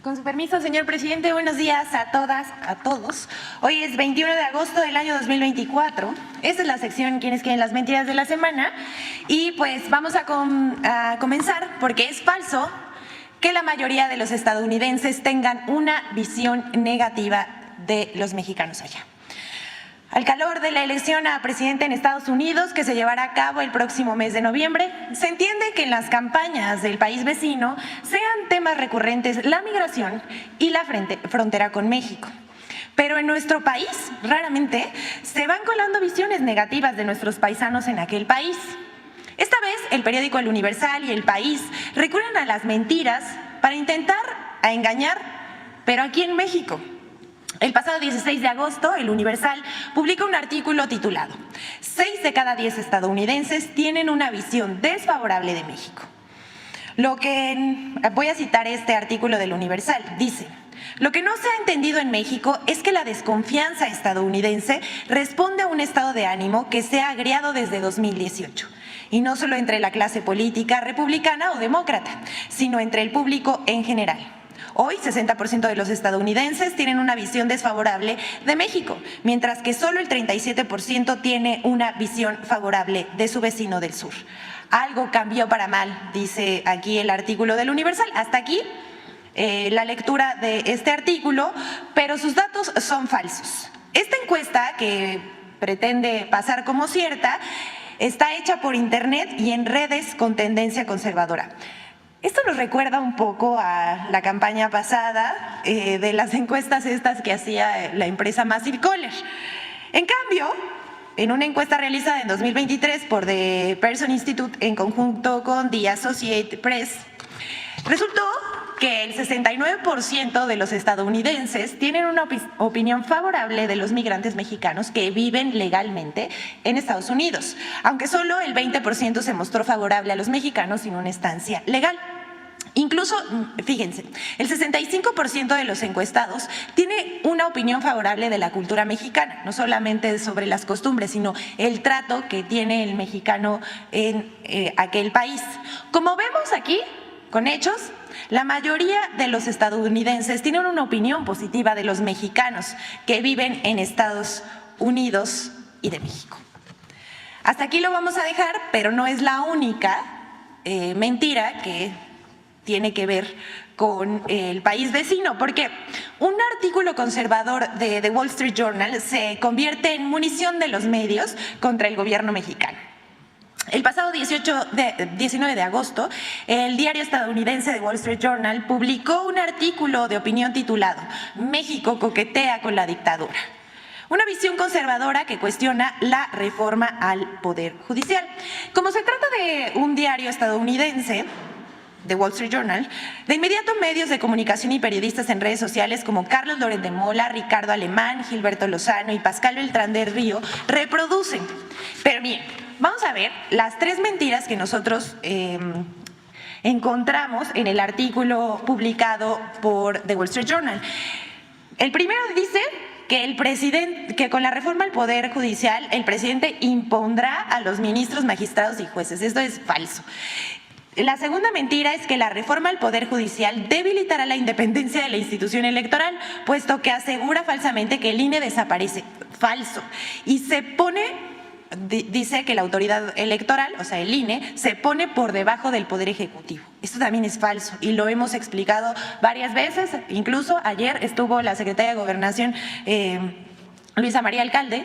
Con su permiso, señor presidente, buenos días a todas, a todos. Hoy es 21 de agosto del año 2024. Esta es la sección ¿Quiénes quieren las mentiras de la semana? Y pues vamos a comenzar porque es falso que la mayoría de los estadounidenses tengan una visión negativa de los mexicanos allá. Al calor de la elección a presidente en Estados Unidos, que se llevará a cabo el próximo mes de noviembre, se entiende que en las campañas del país vecino sean temas recurrentes la migración y la frontera con México. Pero en nuestro país, raramente, se van colando visiones negativas de nuestros paisanos en aquel país. Esta vez, el periódico El Universal y El País recurren a las mentiras para intentar engañar, pero aquí en México. El pasado 16 de agosto, El Universal publica un artículo titulado 6 de cada 10 estadounidenses tienen una visión desfavorable de México. Voy a citar este artículo del Universal, dice: lo que no se ha entendido en México es que la desconfianza estadounidense responde a un estado de ánimo que se ha agriado desde 2018. Y no solo entre la clase política republicana o demócrata, sino entre el público en general. Hoy, 60% de los estadounidenses tienen una visión desfavorable de México, mientras que solo el 37% tiene una visión favorable de su vecino del sur. Algo cambió para mal, dice aquí el artículo del Universal. Hasta aquí la lectura de este artículo, pero sus datos son falsos. Esta encuesta, que pretende pasar como cierta, está hecha por internet y en redes con tendencia conservadora. Esto nos recuerda un poco a la campaña pasada de las encuestas estas que hacía la empresa Massive College. En cambio, en una encuesta realizada en 2023 por The Pearson Institute en conjunto con The Associated Press, resultó que el 69% de los estadounidenses tienen una opinión favorable de los migrantes mexicanos que viven legalmente en Estados Unidos, aunque solo el 20% se mostró favorable a los mexicanos sin una estancia legal. Incluso, fíjense, el 65% de los encuestados tiene una opinión favorable de la cultura mexicana, no solamente sobre las costumbres, sino el trato que tiene el mexicano en aquel país. Como vemos aquí, con hechos, la mayoría de los estadounidenses tienen una opinión positiva de los mexicanos que viven en Estados Unidos y de México. Hasta aquí lo vamos a dejar, pero no es la única mentira que tiene que ver con el país vecino, porque un artículo conservador de The Wall Street Journal se convierte en munición de los medios contra el gobierno mexicano. El pasado 19 de agosto, el diario estadounidense The Wall Street Journal publicó un artículo de opinión titulado «México coquetea con la dictadura». Una visión conservadora que cuestiona la reforma al Poder Judicial. Como se trata de un diario estadounidense, The Wall Street Journal, de inmediato medios de comunicación y periodistas en redes sociales como Carlos Loret de Mola, Ricardo Alemán, Gilberto Lozano y Pascal Beltrán del Río reproducen. Pero miren, vamos a ver las 3 mentiras que nosotros encontramos en el artículo publicado por The Wall Street Journal. El primero dice que con la reforma al Poder Judicial el presidente impondrá a los ministros, magistrados y jueces. Esto es falso. La segunda mentira es que la reforma al Poder Judicial debilitará la independencia de la institución electoral, puesto que asegura falsamente que el INE desaparece. Falso. Y dice que la autoridad electoral, o sea, el INE, se pone por debajo del Poder Ejecutivo. Esto también es falso y lo hemos explicado varias veces. Incluso ayer estuvo la secretaria de Gobernación, Luisa María Alcalde,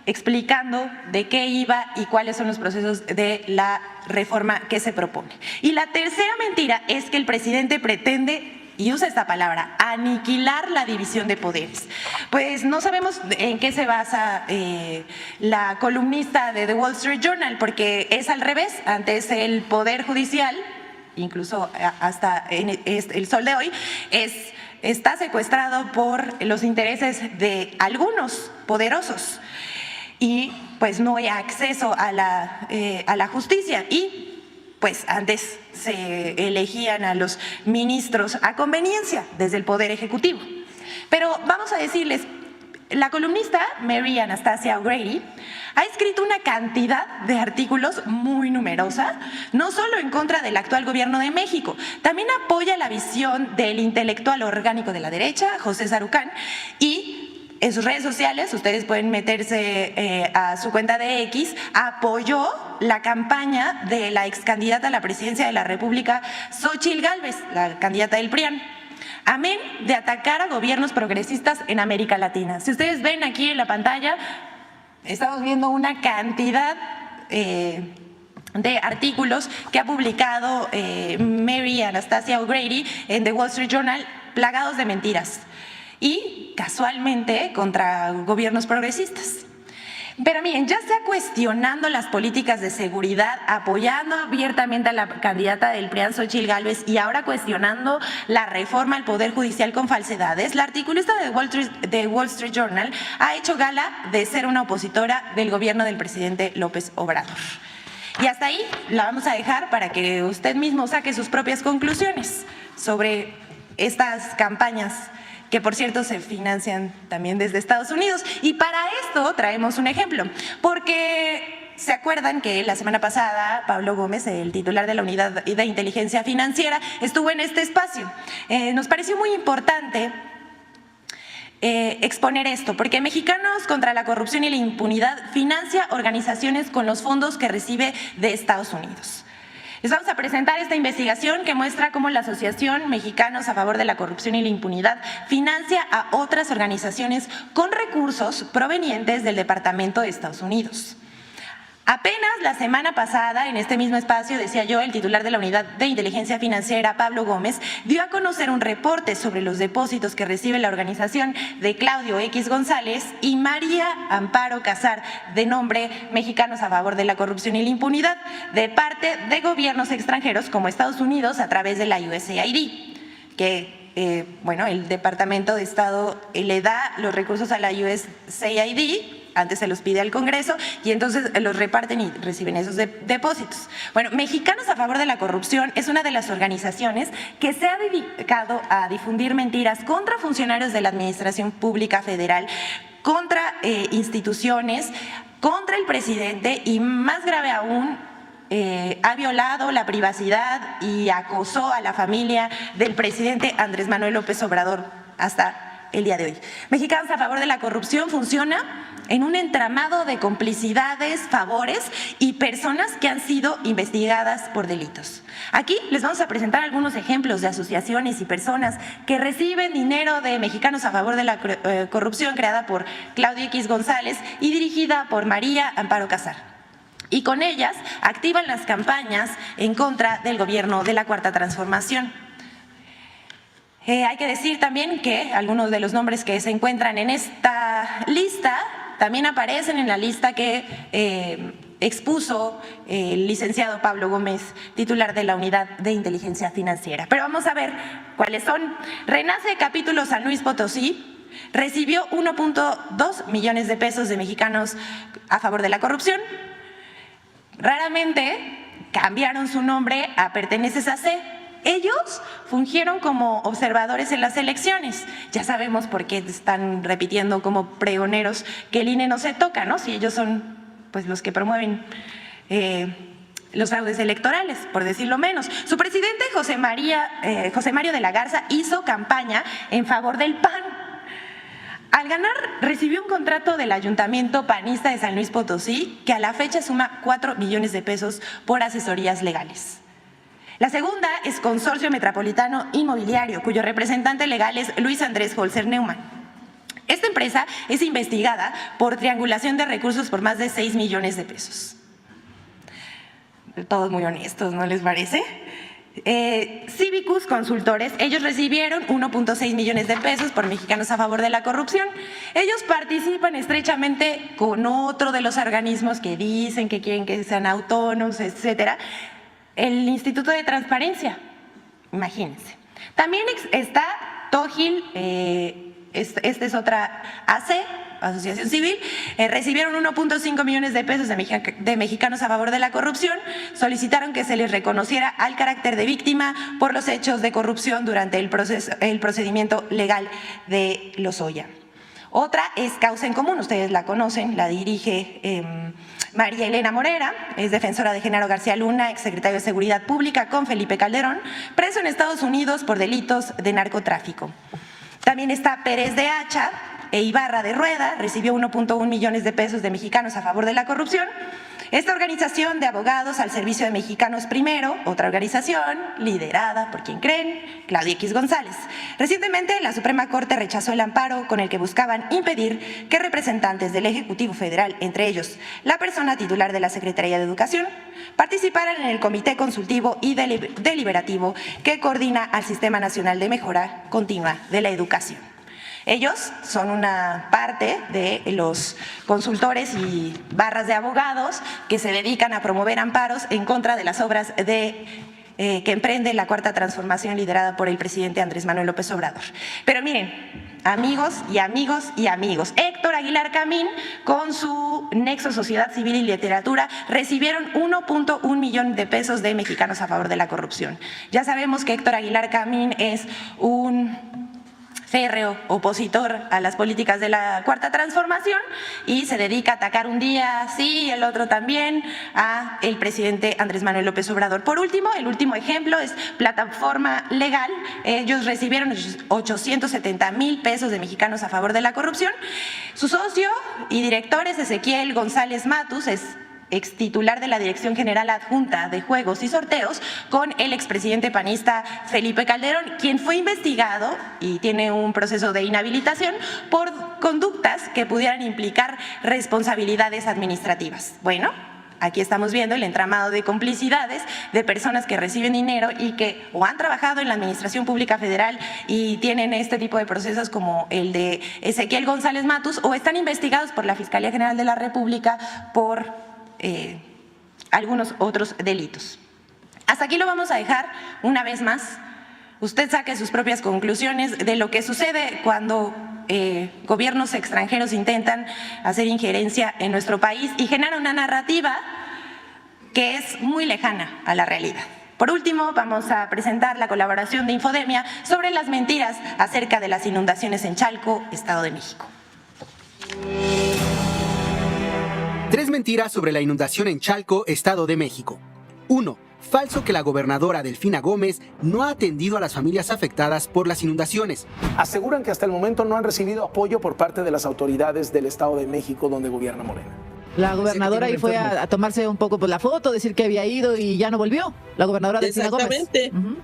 explicando de qué iba y cuáles son los procesos de la reforma que se propone. Y la tercera mentira es que el presidente pretende, y usa esta palabra, aniquilar la división de poderes. Pues no sabemos en qué se basa la columnista de The Wall Street Journal, porque es al revés. Antes el Poder Judicial, incluso hasta en el sol de hoy, está secuestrado por los intereses de algunos poderosos y pues no hay acceso a la justicia. Y pues antes se elegían a los ministros a conveniencia desde el Poder Ejecutivo. Pero vamos a decirles, La columnista Mary Anastasia O'Grady ha escrito una cantidad de artículos muy numerosa, no solo en contra del actual gobierno de México, también apoya la visión del intelectual orgánico de la derecha, José Sarucán, y en sus redes sociales, ustedes pueden meterse a su cuenta de X, apoyó la campaña de la ex candidata a la presidencia de la República, Xóchitl Gálvez, la candidata del PRIAN. Amén de atacar a gobiernos progresistas en América Latina. Si ustedes ven aquí en la pantalla, estamos viendo una cantidad de artículos que ha publicado Mary Anastasia O'Grady en The Wall Street Journal, plagados de mentiras y casualmente contra gobiernos progresistas. Pero miren, ya sea cuestionando las políticas de seguridad, apoyando abiertamente a la candidata del PRIAN, Xóchitl Gálvez, y ahora cuestionando la reforma al Poder Judicial con falsedades, la articulista de Wall Street Journal ha hecho gala de ser una opositora del gobierno del presidente López Obrador. Y hasta ahí la vamos a dejar para que usted mismo saque sus propias conclusiones sobre estas campañas que por cierto se financian también desde Estados Unidos. Y para esto traemos un ejemplo, porque se acuerdan que la semana pasada Pablo Gómez, el titular de la Unidad de Inteligencia Financiera, estuvo en este espacio. Nos pareció muy importante exponer esto, porque Mexicanos contra la Corrupción y la Impunidad financia organizaciones con los fondos que recibe de Estados Unidos. Les vamos a presentar esta investigación que muestra cómo la Asociación Mexicanos a Favor de la Corrupción y la Impunidad financia a otras organizaciones con recursos provenientes del Departamento de Estados Unidos. Apenas la semana pasada, en este mismo espacio, decía yo, el titular de la Unidad de Inteligencia Financiera, Pablo Gómez, dio a conocer un reporte sobre los depósitos que recibe la organización de Claudio X González y María Amparo Casar, de nombre Mexicanos a Favor de la Corrupción y la Impunidad, de parte de gobiernos extranjeros como Estados Unidos a través de la USAID, que bueno, el Departamento de Estado le da los recursos a la USAID, antes se los pide al Congreso y entonces los reparten y reciben esos depósitos. Bueno, Mexicanos a Favor de la Corrupción es una de las organizaciones que se ha dedicado a difundir mentiras contra funcionarios de la Administración Pública Federal, contra instituciones, contra el presidente y, más grave aún, ha violado la privacidad y acosó a la familia del presidente Andrés Manuel López Obrador hasta el día de hoy. Mexicanos a Favor de la Corrupción funciona en un entramado de complicidades, favores y personas que han sido investigadas por delitos. Aquí les vamos a presentar algunos ejemplos de asociaciones y personas que reciben dinero de Mexicanos a Favor de la Corrupción, creada por Claudio X González y dirigida por María Amparo Casar. Y con ellas activan las campañas en contra del gobierno de la Cuarta Transformación. Hay que decir también que algunos de los nombres que se encuentran en esta lista también aparecen en la lista que expuso el licenciado Pablo Gómez, titular de la Unidad de Inteligencia Financiera. Pero vamos a ver cuáles son. Renace Capítulo San Luis Potosí recibió 1.2 millones de pesos de Mexicanos a Favor de la Corrupción. Raramente cambiaron su nombre a Perteneces a C. Ellos fungieron como observadores en las elecciones. Ya sabemos por qué están repitiendo como pregoneros que el INE no se toca, ¿no? Si ellos son pues los que promueven los fraudes electorales, por decirlo menos. Su presidente, José Mario de la Garza, hizo campaña en favor del PAN. Al ganar, recibió un contrato del Ayuntamiento panista de San Luis Potosí, que a la fecha suma 4 millones de pesos por asesorías legales. La segunda es Consorcio Metropolitano Inmobiliario, cuyo representante legal es Luis Andrés Holzer Neumann. Esta empresa es investigada por triangulación de recursos por más de 6 millones de pesos. Todos muy honestos, ¿no les parece? Civicus Consultores, ellos recibieron 1.6 millones de pesos por Mexicanos a Favor de la Corrupción. Ellos participan estrechamente con otro de los organismos que dicen que quieren que sean autónomos, etcétera, el Instituto de Transparencia, imagínense. También está Tógil, esta es otra AC, Asociación Civil, recibieron 1.5 millones de pesos de Mexicanos a Favor de la Corrupción, solicitaron que se les reconociera al carácter de víctima por los hechos de corrupción durante el procedimiento legal de Lozoya. Otra es Causa en Común, ustedes la conocen, la dirige María Elena Morera, es defensora de Genaro García Luna, exsecretario de Seguridad Pública, con Felipe Calderón, preso en Estados Unidos por delitos de narcotráfico. También está Pérez de Hacha e Ibarra de Rueda, recibió 1.1 millones de pesos de mexicanos a favor de la corrupción. Esta organización de abogados al servicio de Mexicanos Primero, otra organización liderada por quien creen, Claudia X González. Recientemente la Suprema Corte rechazó el amparo con el que buscaban impedir que representantes del Ejecutivo Federal, entre ellos la persona titular de la Secretaría de Educación, participaran en el Comité Consultivo y Deliberativo que coordina al Sistema Nacional de Mejora Continua de la Educación. Ellos son una parte de los consultores y barras de abogados que se dedican a promover amparos en contra de las obras que emprende la Cuarta Transformación liderada por el presidente Andrés Manuel López Obrador. Pero miren, amigos y amigos y amigos, Héctor Aguilar Camín con su Nexo Sociedad Civil y Literatura recibieron 1.1 millón de pesos de Mexicanos a favor de la corrupción. Ya sabemos que Héctor Aguilar Camín es un férreo opositor a las políticas de la Cuarta Transformación y se dedica a atacar un día sí y el otro también a el presidente Andrés Manuel López Obrador. Por último, el último ejemplo es Plataforma Legal. Ellos recibieron 870,000 pesos de Mexicanos a favor de la corrupción. Su socio y director es Ezequiel González Matus, es extitular de la Dirección General Adjunta de Juegos y Sorteos, con el expresidente panista Felipe Calderón, quien fue investigado y tiene un proceso de inhabilitación por conductas que pudieran implicar responsabilidades administrativas. Bueno, aquí estamos viendo el entramado de complicidades de personas que reciben dinero y que o han trabajado en la Administración Pública Federal y tienen este tipo de procesos como el de Ezequiel González Matus, o están investigados por la Fiscalía General de la República por algunos otros delitos. Hasta aquí lo vamos a dejar una vez más. Usted saque sus propias conclusiones de lo que sucede cuando gobiernos extranjeros intentan hacer injerencia en nuestro país y generan una narrativa que es muy lejana a la realidad. Por último, vamos a presentar la colaboración de Infodemia sobre las mentiras acerca de las inundaciones en Chalco, Estado de México. 3 mentiras sobre la inundación en Chalco, Estado de México. 1. Falso que la gobernadora Delfina Gómez no ha atendido a las familias afectadas por las inundaciones. Aseguran que hasta el momento no han recibido apoyo por parte de las autoridades del Estado de México donde gobierna Morena. La gobernadora ahí fue a tomarse un poco la foto, decir que había ido y ya no volvió. La gobernadora Delfina Gómez.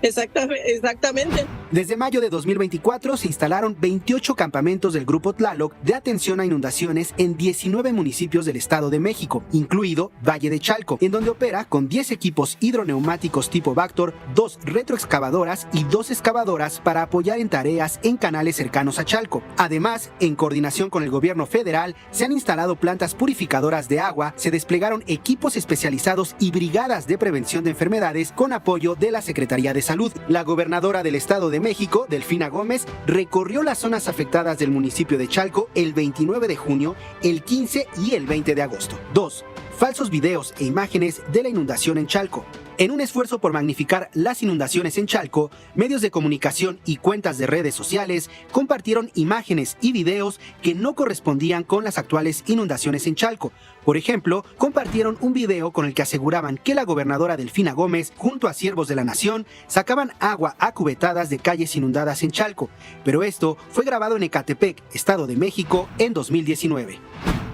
Exactamente. Desde mayo de 2024 se instalaron 28 campamentos del Grupo Tlaloc de atención a inundaciones en 19 municipios del Estado de México, incluido Valle de Chalco, en donde opera con 10 equipos hidroneumáticos tipo Vactor, 2 retroexcavadoras y 2 excavadoras para apoyar en tareas en canales cercanos a Chalco. Además, en coordinación con el gobierno federal, se han instalado plantas purificadoras de agua, se desplegaron equipos especializados y brigadas de prevención de enfermedades con apoyo de la Secretaría de Salud. La gobernadora del Estado de México, Delfina Gómez, recorrió las zonas afectadas del municipio de Chalco el 29 de junio, el 15 y el 20 de agosto. 2. Falsos videos e imágenes de la inundación en Chalco. En un esfuerzo por magnificar las inundaciones en Chalco, medios de comunicación y cuentas de redes sociales compartieron imágenes y videos que no correspondían con las actuales inundaciones en Chalco. Por ejemplo, compartieron un video con el que aseguraban que la gobernadora Delfina Gómez, junto a siervos de la nación, sacaban agua a cubetadas de calles inundadas en Chalco. Pero esto fue grabado en Ecatepec, Estado de México, en 2019.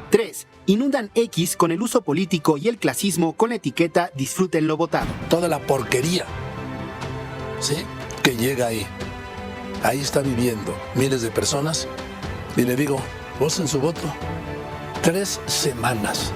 3. Inundan X con el uso político y el clasismo con la etiqueta "disfruten lo votado". Toda la porquería, ¿sí?, que llega ahí. Ahí está viviendo miles de personas y le digo, voten su voto. 3 semanas.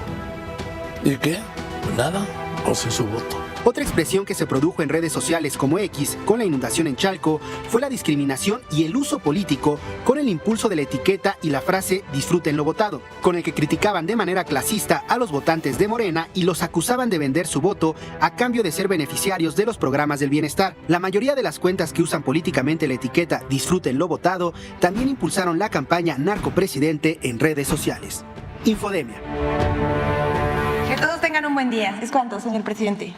¿Y qué? Pues nada, voten su voto. Otra expresión que se produjo en redes sociales como X con la inundación en Chalco fue la discriminación y el uso político con el impulso de la etiqueta y la frase "disfruten lo votado", con el que criticaban de manera clasista a los votantes de Morena y los acusaban de vender su voto a cambio de ser beneficiarios de los programas del bienestar. La mayoría de las cuentas que usan políticamente la etiqueta "disfruten lo votado" también impulsaron la campaña narcopresidente en redes sociales. Infodemia. Que todos tengan un buen día. ¿Es cuánto, señor presidente?